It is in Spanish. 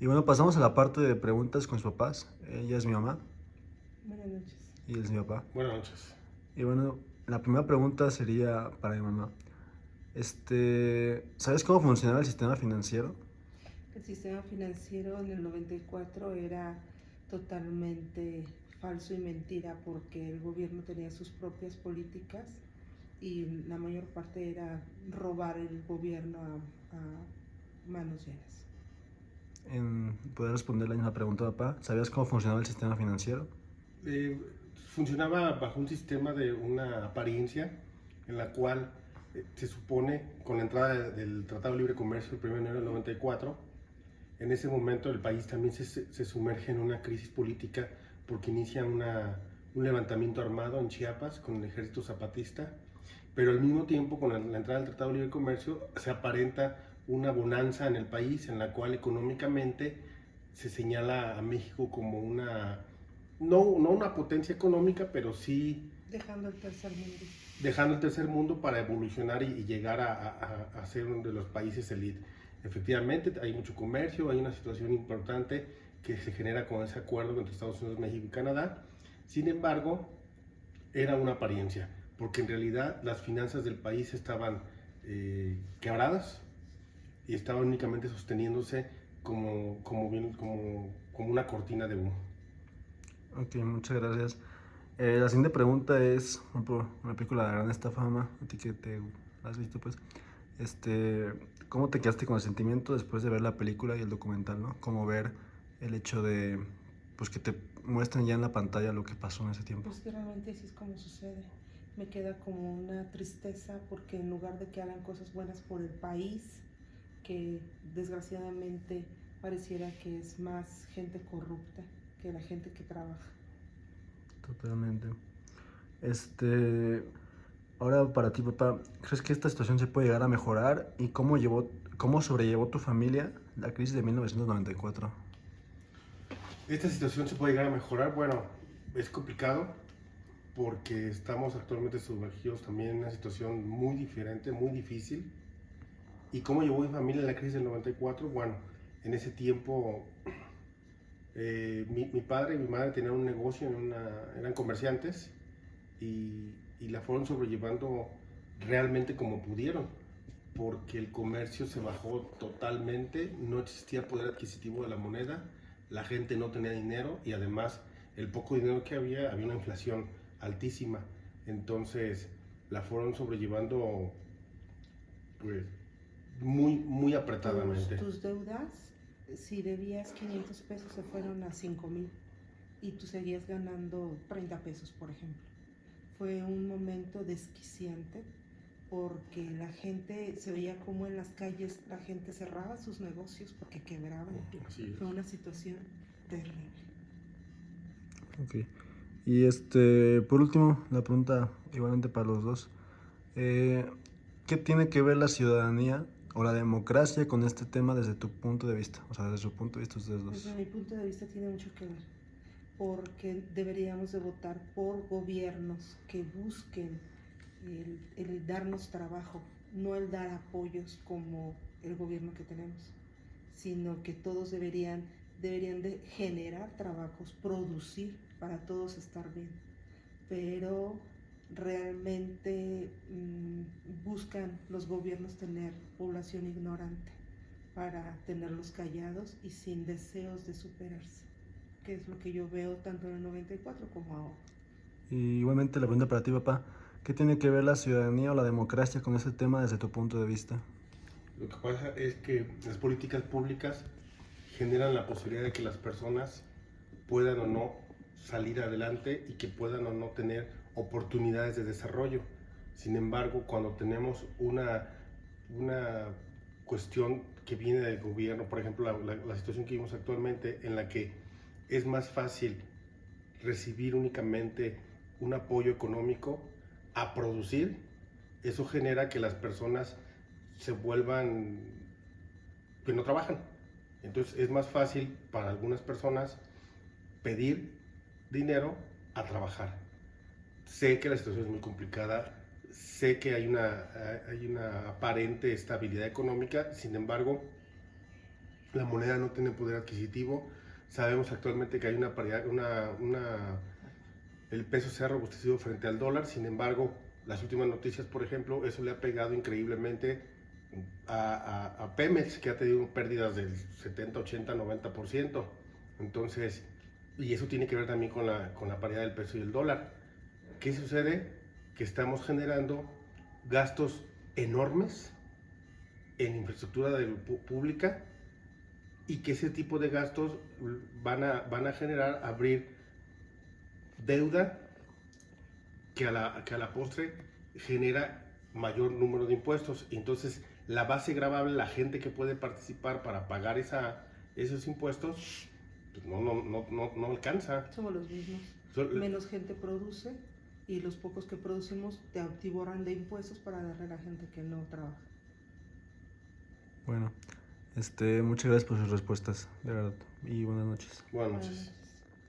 Y bueno, pasamos a la parte de preguntas con sus papás. Ella es mi mamá Buenas noches. y él es mi papá. Buenas noches. Y bueno, la primera pregunta sería para mi mamá. ¿Sabes cómo funcionaba el sistema financiero? El sistema financiero en el 94 era totalmente falso y mentira porque el gobierno tenía sus propias políticas y la mayor parte era robar el gobierno a manos llenas. ¿Puedes responder la misma pregunta, papá? ¿Sabías cómo funcionaba el sistema financiero? Eh, Funcionaba bajo un sistema de una apariencia en la cual se supone, con la entrada del Tratado de Libre Comercio el 1 de enero del 94, en ese momento el país también se sumerge en una crisis política porque inicia un levantamiento armado en Chiapas con el ejército zapatista, pero al mismo tiempo con la entrada del Tratado de Libre Comercio se aparenta una bonanza en el país en la cual económicamente se señala a México como no una potencia económica, pero sí Dejando el tercer mundo. dejando el tercer mundo para evolucionar y llegar a ser uno de los países elite. Efectivamente, hay mucho comercio, hay una situación importante que se genera con ese acuerdo entre Estados Unidos, México y Canadá. Sin embargo, era una apariencia, porque en realidad las finanzas del país estaban quebradas y estaban únicamente sosteniéndose como una cortina de humo. Ok, muchas gracias. La siguiente pregunta es una película de gran esta fama, a ti que te la has visto, pues. Este, ¿Cómo te quedaste con el sentimiento después de ver la película y el documental, ¿no? Como ver el hecho de, pues, que te muestren ya en la pantalla lo que pasó en ese tiempo. Pues que realmente así es como sucede. Me queda como una tristeza porque en lugar de que hagan cosas buenas por el país, que desgraciadamente pareciera que es más gente corrupta que la gente que trabaja. Totalmente. Este, Ahora para ti, papá, ¿crees que esta situación se puede llegar a mejorar? ¿Y cómo sobrellevó tu familia la crisis de 1994? Esta situación se puede llegar a mejorar. Bueno, es complicado porque estamos actualmente sumergidos también en una situación muy diferente, muy difícil. ¿Y cómo llevó mi familia la crisis del 94? Bueno, en ese tiempo mi padre y mi madre tenían un negocio, eran comerciantes y la fueron sobrellevando realmente como pudieron, porque el comercio se bajó totalmente, no existía poder adquisitivo de la moneda, la gente no tenía dinero y además el poco dinero que había una inflación altísima. Entonces la fueron sobrellevando pues muy apretadamente. Tus deudas, si debías 500 pesos, se fueron a 5,000 y tú seguías ganando 30 pesos, por ejemplo. Fue un momento desquiciante porque la gente se veía como en las calles la gente cerraba sus negocios porque quebraban. Así es. Fue una situación terrible. Ok. Y por último, la pregunta igualmente para los dos. Eh, ¿Qué tiene que ver la ciudadanía o la democracia con este tema desde tu punto de vista? O sea, desde su punto de vista ustedes Desde dos. mi punto de vista tiene mucho que ver, porque deberíamos de votar por gobiernos que busquen el darnos trabajo, no el dar apoyos como el gobierno que tenemos, sino que todos deberían de generar trabajos, producir para todos estar bien, pero realmente buscan los gobiernos tener población ignorante para tenerlos callados y sin deseos de superarse, que es lo que yo veo tanto en el 94 como ahora. Y igualmente la pregunta para ti, papá. ¿Qué tiene que ver la ciudadanía o la democracia con este tema desde tu punto de vista? Lo que pasa es que las políticas públicas generan la posibilidad de que las personas puedan o no salir adelante y que puedan o no tener oportunidades de desarrollo. Sin embargo, cuando tenemos una cuestión que viene del gobierno, por ejemplo, la situación que vivimos actualmente en la que es más fácil recibir únicamente un apoyo económico a producir, eso genera que las personas se vuelvan que no trabajan. Entonces es más fácil para algunas personas pedir dinero a trabajar. Sé que la situación es muy complicada, sé que hay una aparente estabilidad económica, sin embargo, la moneda no tiene poder adquisitivo. Sabemos actualmente que hay una paridad, el peso se ha robustecido frente al dólar. Sin embargo, las últimas noticias, por ejemplo, eso le ha pegado increíblemente a Pemex, que ha tenido pérdidas del 70, 80, 90%. Entonces, y eso tiene que ver también con la paridad del peso y el dólar. ¿Qué sucede? Que estamos generando gastos enormes en infraestructura pública, y que ese tipo de gastos van a generar abrir deuda que a la postre genera mayor número de impuestos. Entonces, la base gravable, la gente que puede participar para pagar esos impuestos, pues no alcanza. Somos los mismos. Menos gente produce y los pocos que producimos te atiborran de impuestos para darle a la gente que no trabaja. Bueno, muchas gracias por sus respuestas, de verdad. Y buenas noches. Buenas noches.